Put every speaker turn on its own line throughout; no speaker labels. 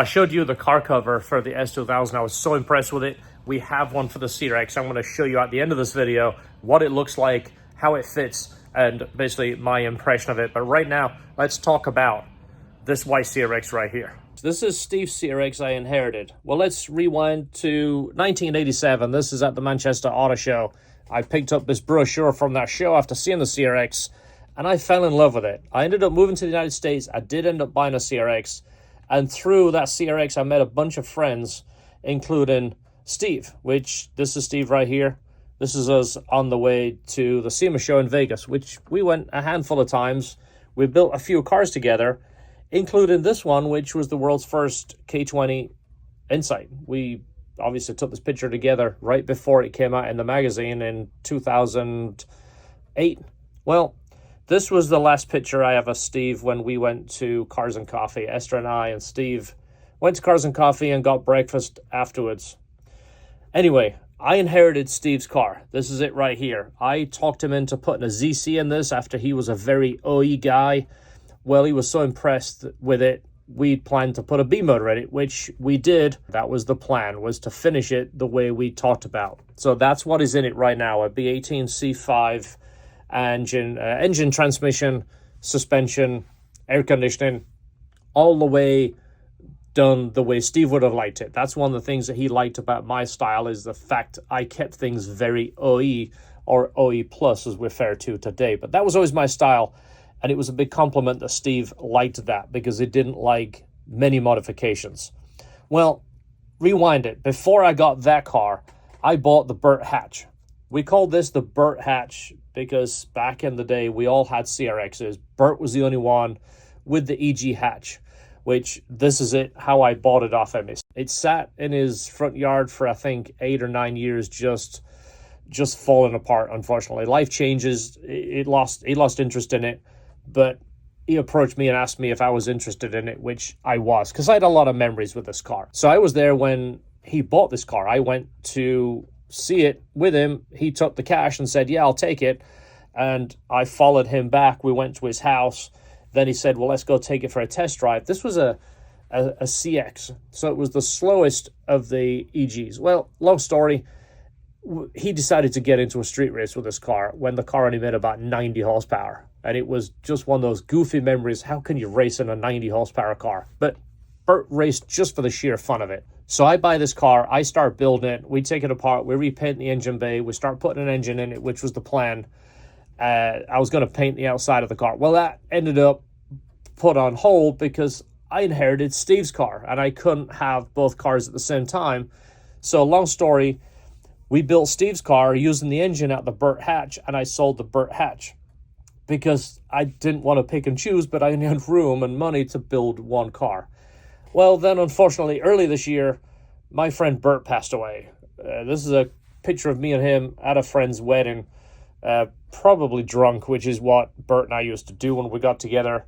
I showed you the car cover for the S2000. I was so impressed with it. We have one for the CRX. I'm going to show you at the end of this video what it looks like, how it fits, and basically my impression of it. But right now, let's talk about this white CRX right here. This is Steve's CRX I inherited. Well, let's rewind to 1987. This is at the Manchester Auto Show. I picked up this brochure from that show after seeing the CRX, and I fell in love with it. I ended up moving to the United States. I did end up buying a CRX. And through that CRX, I met a bunch of friends, including Steve, which this is Steve right here. This is us on the way to the SEMA show in Vegas, which we went a handful of times. We built a few cars together, including this one, which was the world's first K20 Insight. We obviously took this picture together right before it came out in the magazine in 2008. Well, this was the last picture I have of Steve when we went to Cars and Coffee. Esther and I and Steve went to Cars and Coffee and got breakfast afterwards. Anyway, I inherited Steve's car. This is it right here. I talked him into putting a ZC in this after he was a very OE guy. Well, he was so impressed with it, we planned to put a B motor in it, which we did. That was the plan, was to finish it the way we talked about. So that's what is in it right now, a B18 C5 engine, transmission, suspension, air conditioning, all the way done the way Steve would have liked it. That's one of the things that he liked about my style, is the fact I kept things very OE, or OE plus as we refer to today. But that was always my style, and it was a big compliment that Steve liked that, because he didn't like many modifications. Well, rewind it. Before I got that car, I bought the Bert hatch. We called this the Bert hatch because back in the day, we all had CRXs. Bert was the only one with the EG hatch, which this is it, how I bought it off him. It sat in his front yard for, I think, 8 or 9 years, just falling apart, unfortunately. Life changes. He lost interest in it, but he approached me and asked me if I was interested in it, which I was, because I had a lot of memories with this car. So I was there when he bought this car. I went to see it with him. He took the cash and said, yeah, I'll take it. And I followed him back. We went to his house. Then he said, well, let's go take it for a test drive. This was a CX, so it was the slowest of the EGs. Well, long story, he decided to get into a street race with this car when the car only made about 90 horsepower. And it was just one of those goofy memories. How can you race in a 90 horsepower car? But Bert raced just for the sheer fun of it. So I buy this car, I start building it, we take it apart, we repaint the engine bay, we start putting an engine in it, which was the plan. I was going to paint the outside of the car. Well, that ended up put on hold because I inherited Steve's car, and I couldn't have both cars at the same time. So long story, we built Steve's car using the engine out the Bert hatch, and I sold the Bert hatch because I didn't want to pick and choose, but I had room and money to build one car. Well, then, unfortunately, early this year, my friend Bert passed away. This is a picture of me and him at a friend's wedding, probably drunk, which is what Bert and I used to do when we got together.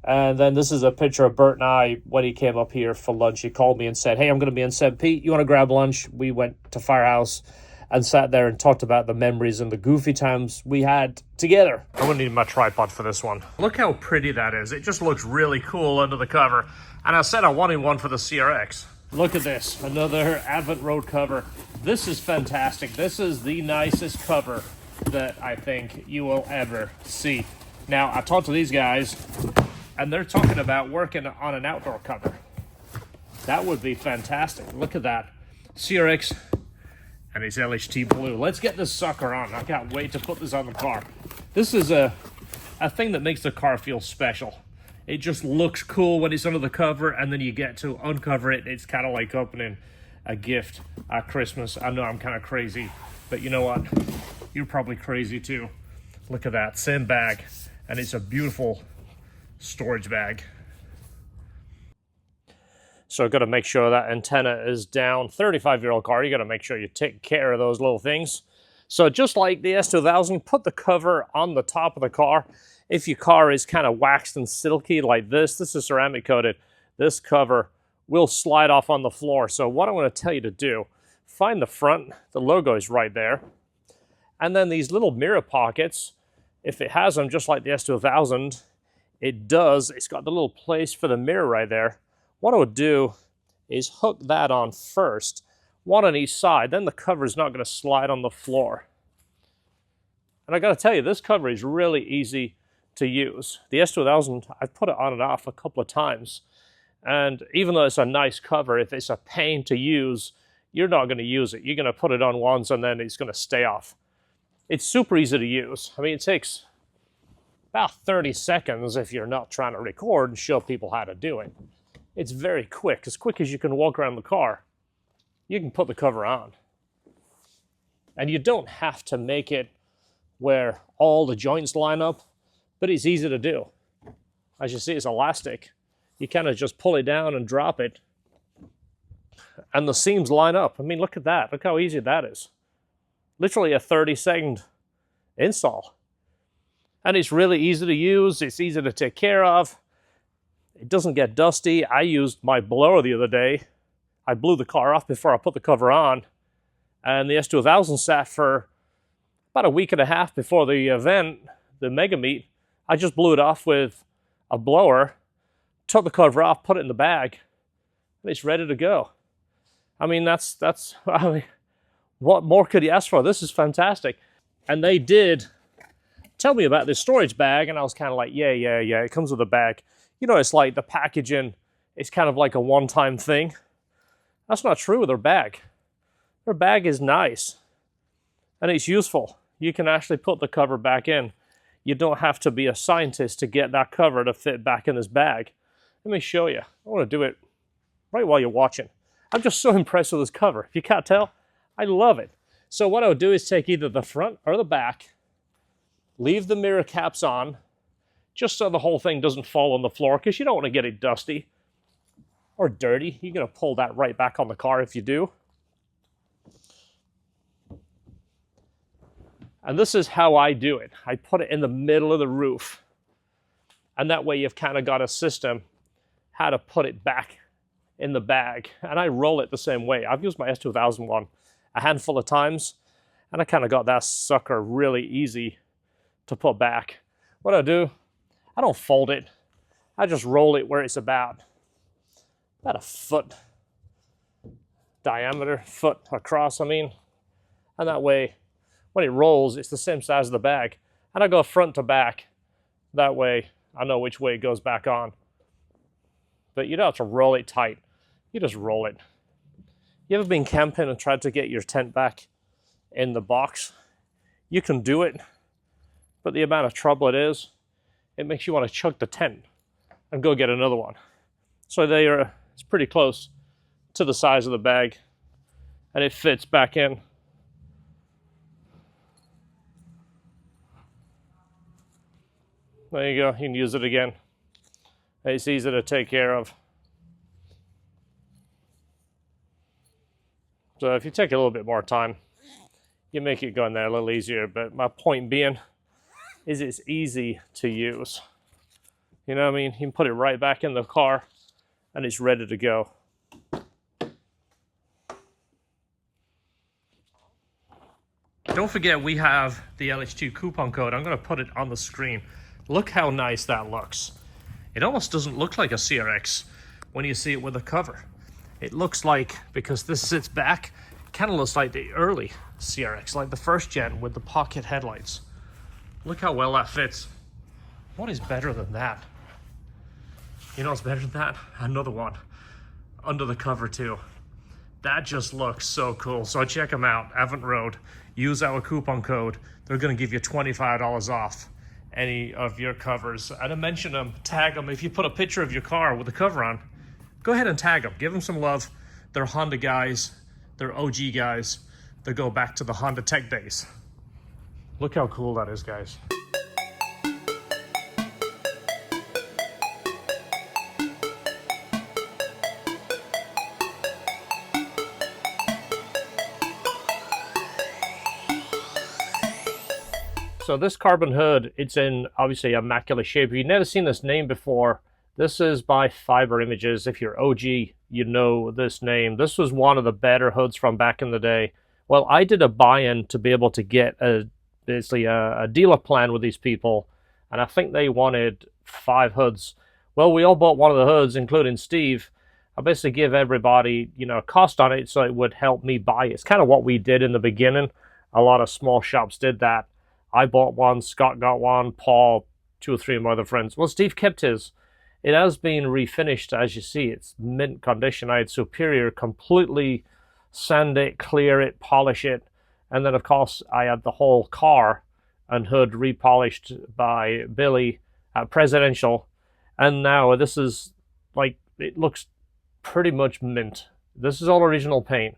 And then this is a picture of Bert and I when he came up here for lunch. He called me and said, hey, I'm going to be in St. Pete. You want to grab lunch? We went to Firehouse and sat there and talked about the memories and the goofy times we had together. I wouldn't need my tripod for this one. Look how pretty that is. It just looks really cool under the cover. And I said I wanted one for the CRX. Look at this, another Avant Road cover. This is fantastic. This is the nicest cover that I think you will ever see. Now, I talked to these guys, and they're talking about working on an outdoor cover. That would be fantastic. Look at that. CRX and it's LHT blue. Let's get this sucker on. I can't wait to put this on the car. This is a thing that makes the car feel special. It just looks cool when it's under the cover, and then you get to uncover it. It's kind of like opening a gift at Christmas. I know I'm kind of crazy, but you know what? You're probably crazy too. Look at that, same bag, and it's a beautiful storage bag. So I've got to make sure that antenna is down. 35-year-old car, you got to make sure you take care of those little things. So just like the S2000, put the cover on the top of the car. If your car is kind of waxed and silky like this is ceramic coated, this cover will slide off on the floor. So what I'm going to tell you to do, find the front, the logo is right there. And then these little mirror pockets, if it has them just like the S2000, it does. It's got the little place for the mirror right there. What I would do is hook that on first, one on each side, then the cover is not going to slide on the floor. And I got to tell you, this cover is really easy to use. The S2000, I've put it on and off a couple of times, and even though it's a nice cover, if it's a pain to use, you're not going to use it. You're going to put it on once and then it's going to stay off. It's super easy to use. I mean, it takes about 30 seconds if you're not trying to record and show people how to do it. It's very quick as you can walk around the car. You can put the cover on. And you don't have to make it where all the joints line up, but it's easy to do. As you see, it's elastic. You kind of just pull it down and drop it, and the seams line up. I mean, look at that. Look how easy that is. Literally a 30-second install. And it's really easy to use. It's easy to take care of. It doesn't get dusty. I used my blower the other day. I blew the car off before I put the cover on. And the S2000 sat for about a week and a half before the event, the Mega Meet. I just blew it off with a blower, took the cover off, put it in the bag, and it's ready to go. I mean, what more could you ask for? This is fantastic. And they did tell me about this storage bag, and I was kind of like, yeah, it comes with a bag. You know, it's like the packaging, it's kind of like a one-time thing. That's not true with their bag. Their bag is nice, and it's useful. You can actually put the cover back in. You don't have to be a scientist to get that cover to fit back in this bag. Let me show you. I want to do it right while you're watching. I'm just so impressed with this cover. If you can't tell, I love it. So what I would do is take either the front or the back, leave the mirror caps on, just so the whole thing doesn't fall on the floor, because you don't want to get it dusty or dirty. You're going to pull that right back on the car if you do. And this is how I do it. I put it in the middle of the roof. And that way you've kind of got a system how to put it back in the bag. And I roll it the same way. I've used my S2000 one a handful of times, and I kind of got that sucker really easy to put back. What I do, I don't fold it. I just roll it where it's about a foot diameter, foot across, I mean. And that way, when it rolls, it's the same size as the bag. And I go front to back. That way, I know which way it goes back on. But you don't have to roll it tight. You just roll it. You ever been camping and tried to get your tent back in the box? You can do it, but the amount of trouble it is, it makes you want to chuck the tent and go get another one. So it's pretty close to the size of the bag, and it fits back in. There you go, you can use it again. It's easy to take care of. So if you take a little bit more time, you make it go in there a little easier. But my point being is it's easy to use. You know what I mean? You can put it right back in the car and it's ready to go. Don't forget we have the LH2 coupon code. I'm going to put it on the screen. Look how nice that looks. It almost doesn't look like a CRX when you see it with a cover. It looks like, because this sits back, it kind of looks like the early CRX, like the first gen with the pocket headlights. Look how well that fits. What is better than that? You know what's better than that? Another one. Under the cover too. That just looks so cool. So check them out, Avant Road. Use our coupon code. They're going to give you $25 off any of your covers. And to mention them, tag them. If you put a picture of your car with the cover on, go ahead and tag them. Give them some love. They're Honda guys. They're OG guys. They go back to the Honda Tech days. Look how cool that is, guys. So this carbon hood, it's in obviously immaculate shape. If you've never seen this name before, this is by Fiber Images. If you're OG, you know this name. This was one of the better hoods from back in the day. Well, I did a buy-in to be able to get basically a dealer plan with these people, and I think they wanted 5 hoods. Well, we all bought one of the hoods, including Steve, I basically give everybody, you know, a cost on it so it would help me buy it. It's kind of what we did in the beginning. A lot of small shops did that. I bought one, Scott got one, Paul, 2 or 3 of my other friends. Well, Steve kept his. It has been refinished, as you see. It's mint condition. I had Superior completely sand it, clear it, polish it. And then, of course, I had the whole car and hood repolished by Billy at Presidential. And now this is, like, it looks pretty much mint. This is all original paint.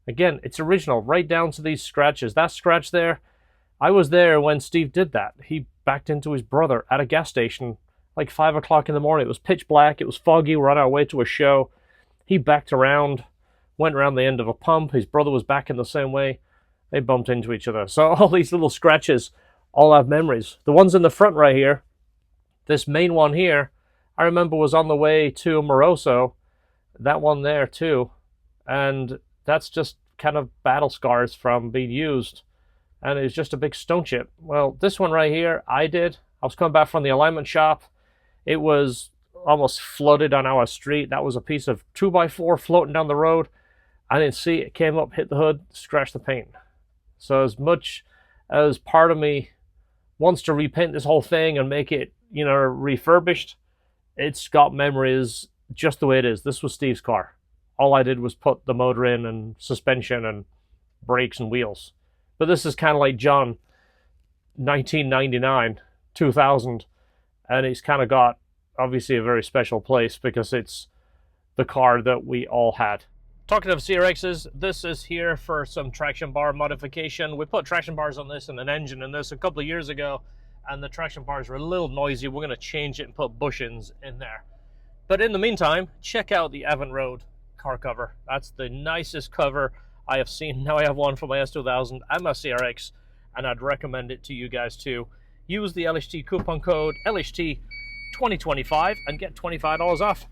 Again, it's original, right down to these scratches. That scratch there, I was there when Steve did that. He backed into his brother at a gas station like 5 o'clock in the morning. It was pitch black. It was foggy. We're on our way to a show. He backed around, went around the end of a pump. His brother was backing the same way. They bumped into each other. So all these little scratches all have memories. The ones in the front right here, this main one here, I remember was on the way to Moroso. That one there too. And that's just kind of battle scars from being used. And it's just a big stone chip. Well, this one right here, I was coming back from the alignment shop. It was almost flooded on our street. That was a piece of 2x4 floating down the road. I didn't see it. It came up, hit the hood, scratched the paint. So as much as part of me wants to repaint this whole thing and make it, you know, refurbished, it's got memories just the way it is. This was Steve's car. All I did was put the motor in and suspension and brakes and wheels. But this is kind of like John, 1999, 2000, and it's kind of got, obviously, a very special place because it's the car that we all had. Talking of CRXs, this is here for some traction bar modification. We put traction bars on this and an engine in this a couple of years ago, and the traction bars were a little noisy. We're going to change it and put bushings in there. But in the meantime, check out the Avant Road car cover. That's the nicest cover I have seen. Now I have one for my S2000 and my CRX, and I'd recommend it to you guys too. Use the LHT coupon code LHT2025 and get $25 off.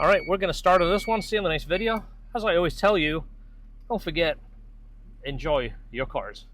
All right, we're going to start on this one. See you in the next video. As I always tell you, don't forget, enjoy your cars.